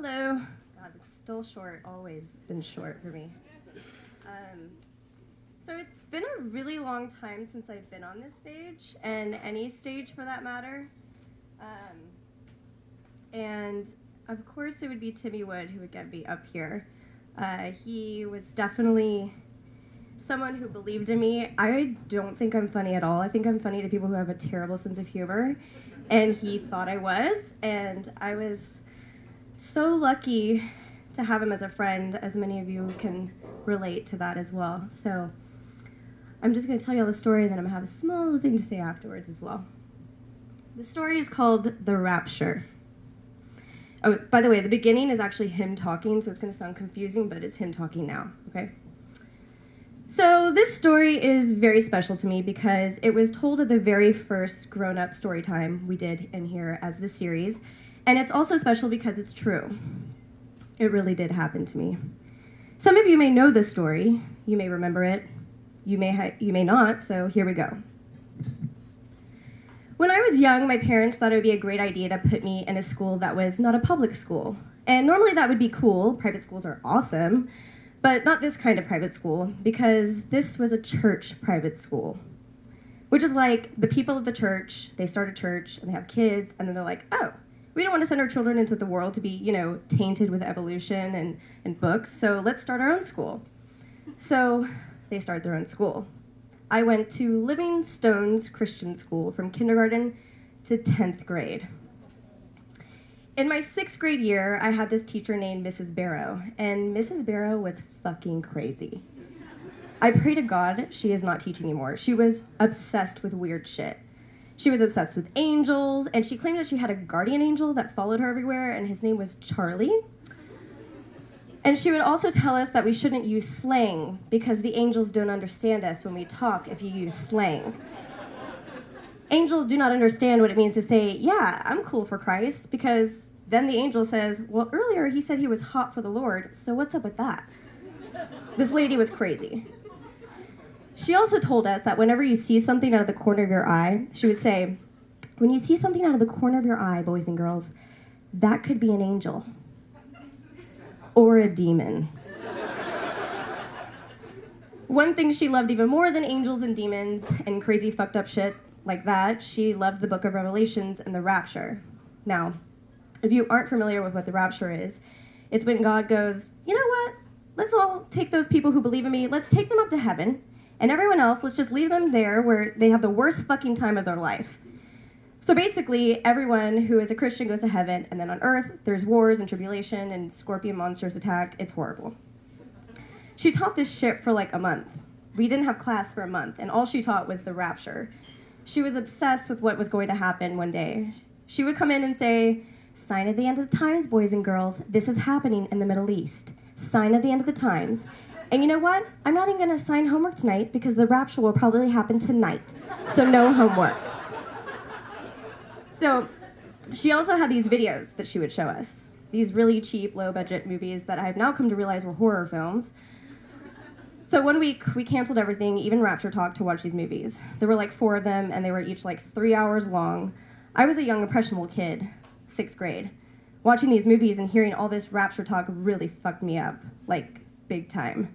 Hello. God, it's still short. Always been short for me. So it's been a really long time since I've been on this stage, and any stage for that matter. And of course it would be Timmy Wood who would get me up here. He was definitely someone who believed in me. I don't think I'm funny at all. I think I'm funny to people who have a terrible sense of humor, and he thought I was, and I was so lucky to have him as a friend, as many of you can relate to that as well. So I'm just going to tell you all the story, and then I'm going to have a small thing to say afterwards as well. The story is called The Rapture. Oh, by the way, the beginning is actually him talking, so it's going to sound confusing, but it's him talking now, okay? So this story is very special to me because it was told at the very first grown-up story time we did in here as this series, and it's also special because it's true. It really did happen to me. Some of you may know this story. You may remember it. You may not, so here we go. When I was young, my parents thought it would be a great idea to put me in a school that was not a public school. And normally that would be cool. Private schools are awesome. But not this kind of private school, because this was a church private school. Which is like the people of the church, they start a church and they have kids, and then they're like, oh, we don't want to send our children into the world to be, tainted with evolution and books, so let's start our own school. So they start their own school. I went to Livingstone's Christian school from kindergarten to 10th grade. In my 6th grade year, I had this teacher named Mrs. Barrow, and Mrs. Barrow was fucking crazy. I pray to God she is not teaching anymore. She was obsessed with weird shit. She was obsessed with angels, and she claimed that she had a guardian angel that followed her everywhere, and his name was Charlie. And she would also tell us that we shouldn't use slang because the angels don't understand us when we talk if you use slang. Angels do not understand what it means to say, yeah, I'm cool for Christ, because then the angel says, well, earlier he said he was hot for the Lord, so what's up with that? This lady was crazy. She also told us that whenever you see something out of the corner of your eye, she would say, when you see something out of the corner of your eye, boys and girls, that could be an angel. Or a demon. One thing she loved even more than angels and demons and crazy fucked up shit like that, she loved the book of Revelations and the Rapture. Now, if you aren't familiar with what the Rapture is, it's when God goes, you know what? Let's all take those people who believe in me, let's take them up to heaven, and everyone else, let's just leave them there where they have the worst fucking time of their life. So basically, everyone who is a Christian goes to heaven, and then on earth, there's wars and tribulation and scorpion monsters attack. It's horrible. She taught this shit for like a month. We didn't have class for a month, and all she taught was the Rapture. She was obsessed with what was going to happen one day. She would come in and say, sign at the end of the times, boys and girls. This is happening in the Middle East. Sign at the end of the times. And you know what? I'm not even going to assign homework tonight because the rapture will probably happen tonight. So no homework. So she also had these videos that she would show us. These really cheap, low-budget movies that I've now come to realize were horror films. So one week, we canceled everything, even Rapture Talk, to watch these movies. There were like 4 of them, and they were each like 3 hours long. I was a young, impressionable kid, 6th grade. Watching these movies and hearing all this Rapture Talk really fucked me up, like big time.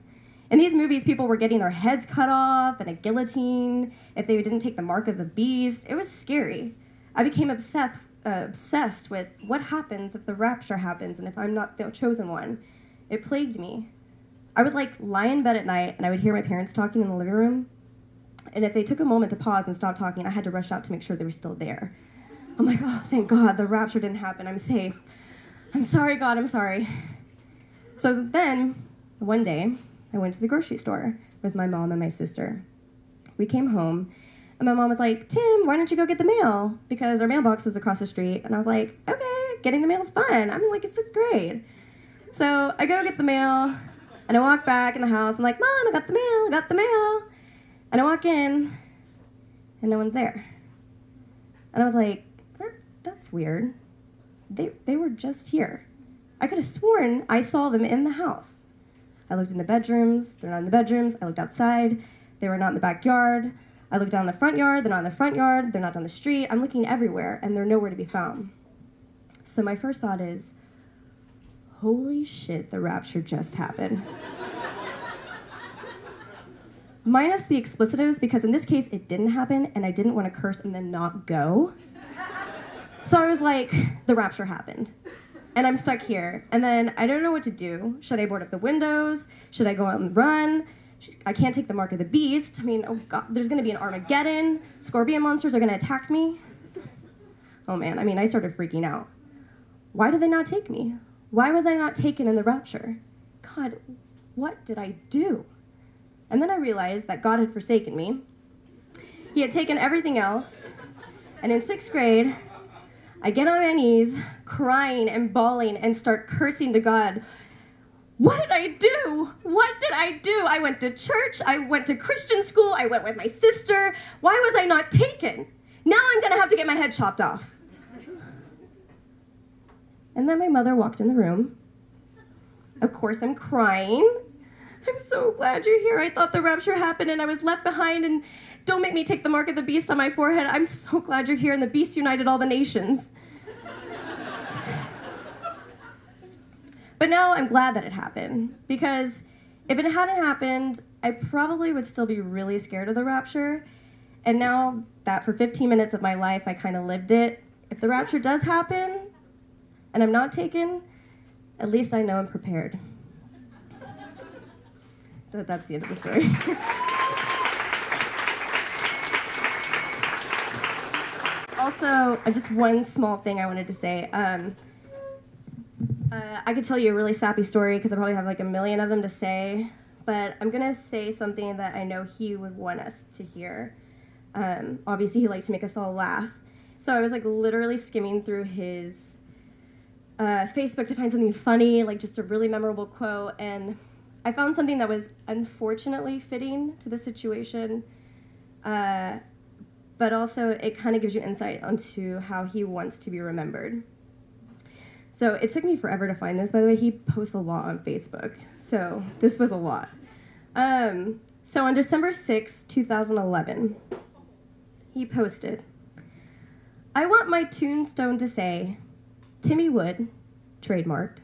In these movies, people were getting their heads cut off and a guillotine if they didn't take the mark of the beast. It was scary. I became obsessed with what happens if the rapture happens and if I'm not the chosen one. It plagued me. I would lie in bed at night and I would hear my parents talking in the living room. And if they took a moment to pause and stop talking, I had to rush out to make sure they were still there. I'm like, oh, thank God, the rapture didn't happen. I'm safe. I'm sorry, God, I'm sorry. So then, one day, I went to the grocery store with my mom and my sister. We came home, and my mom was like, Tim, why don't you go get the mail? Because our mailbox was across the street. And I was like, okay, getting the mail is fun. I'm like in 6th grade. So I go get the mail, and I walk back in the house. I'm like, Mom, I got the mail. And I walk in, and no one's there. And I was like, that's weird. They were just here. I could have sworn I saw them in the house. I looked in the bedrooms. They're not in the bedrooms. I looked outside. They were not in the backyard. I looked down the front yard. They're not in the front yard. They're not down the street. I'm looking everywhere, and they're nowhere to be found. So my first thought is, holy shit, the rapture just happened. Minus the explicitives, because in this case, it didn't happen, and I didn't want to curse and then not go. So I was like, the rapture happened. And I'm stuck here. And then I don't know what to do. Should I board up the windows? Should I go out and run? I can't take the mark of the beast. I mean, oh God, there's going to be an Armageddon. Scorpion monsters are going to attack me. Oh man, I mean, I started freaking out. Why did they not take me? Why was I not taken in the rapture? God, what did I do? And then I realized that God had forsaken me. He had taken everything else. And in 6th grade, I get on my knees, crying and bawling, and start cursing to God. What did I do? What did I do? I went to church. I went to Christian school. I went with my sister. Why was I not taken? Now I'm going to have to get my head chopped off. And then my mother walked in the room. Of course, I'm crying. I'm so glad you're here. I thought the rapture happened and I was left behind, and don't make me take the mark of the beast on my forehead. I'm so glad you're here, and the beast united all the nations. But now I'm glad that it happened, because if it hadn't happened, I probably would still be really scared of the rapture. And now that for 15 minutes of my life I kind of lived it, if the rapture does happen and I'm not taken, at least I know I'm prepared. That's the end of the story. Also, just one small thing I wanted to say. I could tell you a really sappy story because I probably have like a million of them to say, but I'm going to say something that I know he would want us to hear. Obviously, he likes to make us all laugh. So I was like literally skimming through his Facebook to find something funny, like just a really memorable quote, and I found something that was unfortunately fitting to the situation, but also it kind of gives you insight onto how he wants to be remembered. So it took me forever to find this. By the way, he posts a lot on Facebook, so this was a lot. So on December 6, 2011, he posted, "I want my tombstone to say, Timmy Wood, trademarked,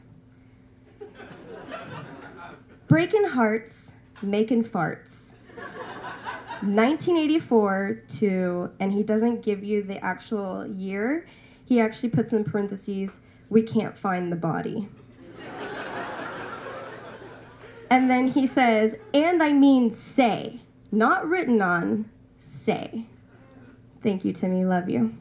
breaking hearts, making farts, 1984 to," and he doesn't give you the actual year. He actually puts in parentheses, "we can't find the body." And then he says, "and I mean say, not written on, say." Thank you, Timmy. Love you.